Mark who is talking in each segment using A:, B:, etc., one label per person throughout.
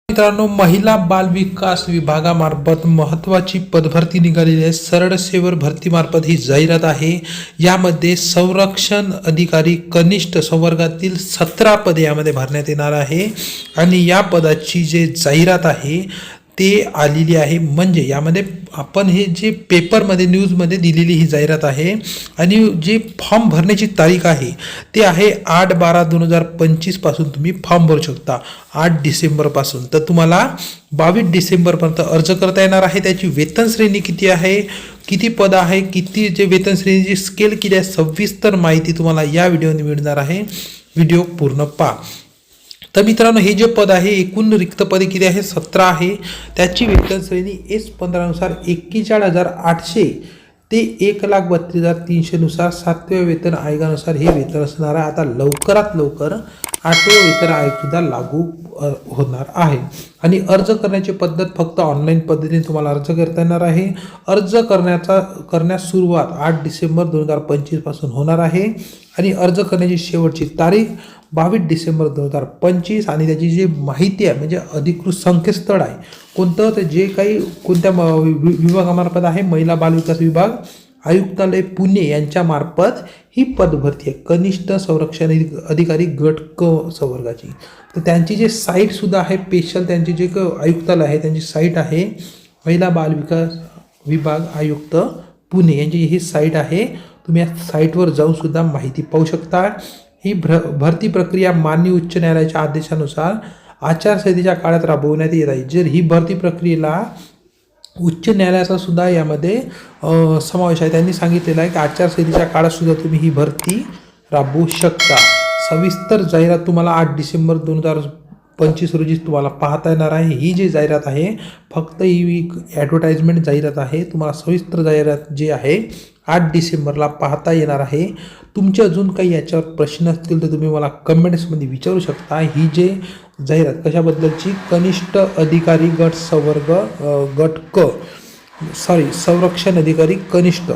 A: मित्रांनो, महिला बाल विकास विभागामार्फत महत्त्वाची पदभरती निघालेली आहे। सरळ सेवर भरतीमार्फत ही जाहिरात आहे। यामध्ये संरक्षण अधिकारी कनिष्ठ संवर्गातील 17 पदे यामध्ये भरण्यात येणार आहे आणि या पदाची जे जाहिरात आहे ते आलेली आहे। म्हणजे यामध्ये आपण हे जे पेपरमध्ये न्यूजमध्ये दिलेली ही जाहिरात आहे आणि जे फॉर्म भरण्याची तारीख आहे ते आहे 8/12/2025 पासून तुम्ही फॉर्म भरू शकता। 8 डिसेंबर पासून तर तुम्हाला 22 डिसेंबरपर्यंत अर्ज करता येणार आहे। त्याची वेतन श्रेणी किती आहे, किती पद आहे, किती जे वेतन श्रेणीची स्केल किती आहे, सविस्तर माहिती तुम्हाला या व्हिडिओने मिळणार आहे। व्हिडिओ पूर्ण पहा। तर मित्रांनो, हे जे पद आहे एकूण रिक्त पदे किती आहे 17 आहे। त्याची वेतन श्रेणी S15 नुसार 41,800 ते 1,32,300 नुसार 7व्या वेतन आयोगानुसार हे वेतन असणार आहे। आता लवकरात लवकर 8वे वेतन आयोग सुद्धा लागू होणार आहे आणि अर्ज करण्याची पद्धत फक्त ऑनलाईन पद्धतीने तुम्हाला अर्ज करता येणार आहे। अर्ज करण्यास सुरुवात 8 डिसेंबर 2025 पासून होणार आहे आणि अर्ज करण्याची शेवटची तारीख 22 डिसेंबर 2025 आणि त्याची जी माहिती आहे म्हणजे अधिकृत संकेतस्थळ आहे कोणतं, तर जे काही कोणत्या विभागामार्फत आहे, महिला बाल विकास विभाग आयुक्तालय पुणे यांच्यामार्फत ही पदभरती आहे कनिष्ठ संरक्षण अधिकारी गट क संवर्गाची। तर त्यांची जे साईट सुद्धा आहे स्पेशल, त्यांची जे आयुक्तालय आहे त्यांची साईट आहे महिला बाल विकास विभाग आयुक्त पुणे यांची ही साईट आहे। तुम्ही या साईटवर जाऊन सुद्धा माहिती पाहू शकता। ही भरती प्रक्रिया माननीय उच्च न्यायालयाच्या आदेशानुसार आचारसंहितेच्या काळात राबवण्यात येत आहे। जर ही भरती प्रक्रियेला उच्च न्यायालयाचा सुद्धा यामध्ये समावेश आहे। त्यांनी सांगितलेलं आहे की आचारसंहितेच्या काळात सुद्धा तुम्ही ही भरती राबवू शकता। सविस्तर जाहिरात तुम्हाला 8 डिसेंबर 2025 रोजी तुम्हाला पाहता येणार आहे। ही जी जाहिरात आहे फक्त ही ॲडव्हर्टाइजमेंट जाहिरात आहे। तुम्हाला सविस्तर जाहिरात जी आहे 8 डिसेंबरला पाहता येणार आहे। तुमचे अजून काही याच्यावर प्रश्न असतील तर तुम्ही मला कमेंट्समध्ये विचारू शकता। ही जे जाहिरात कशाबद्दलची, कनिष्ठ अधिकारी गट संवर्ग गट क संरक्षण अधिकारी कनिष्ठ,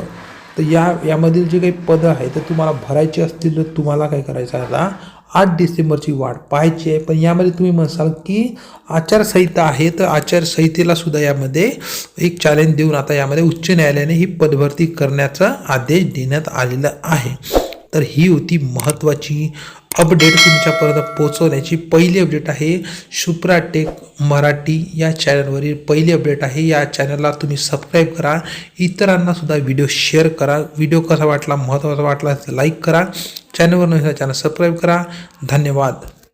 A: तर यामधील जे काही पदं आहे तर तुम्हाला भरायची असतील तर तुम्हाला काय करायचं आहे, आता 8 डिसेंबरची वाट पाहायची आहे। पण यामध्ये तुम्ही म्हणसाल की आचारसंहिता आहे, तर आचारसंहितेला सुद्धा यामध्ये एक चॅलेंज देऊन आता यामध्ये उच्च न्यायालयाने ही पदभरती करण्याचा आदेश देण्यात आलेला आहे। तर ही होती महत्त्वाची अपडेट तुमच्यापर्यंत पोहोचवण्याची पहिली अपडेट आहे। सुप्राटेक मराठी या चॅनलवरील पहिली अपडेट आहे। या चॅनलला तुम्ही सबस्क्राईब करा, इतरांना सुद्धा व्हिडिओ शेअर करा। व्हिडिओ कसा वाटला, महत्त्वाचा वाटला तर लाईक करा, चॅनलवर नवीन चॅनल सबस्क्राईब करा। धन्यवाद।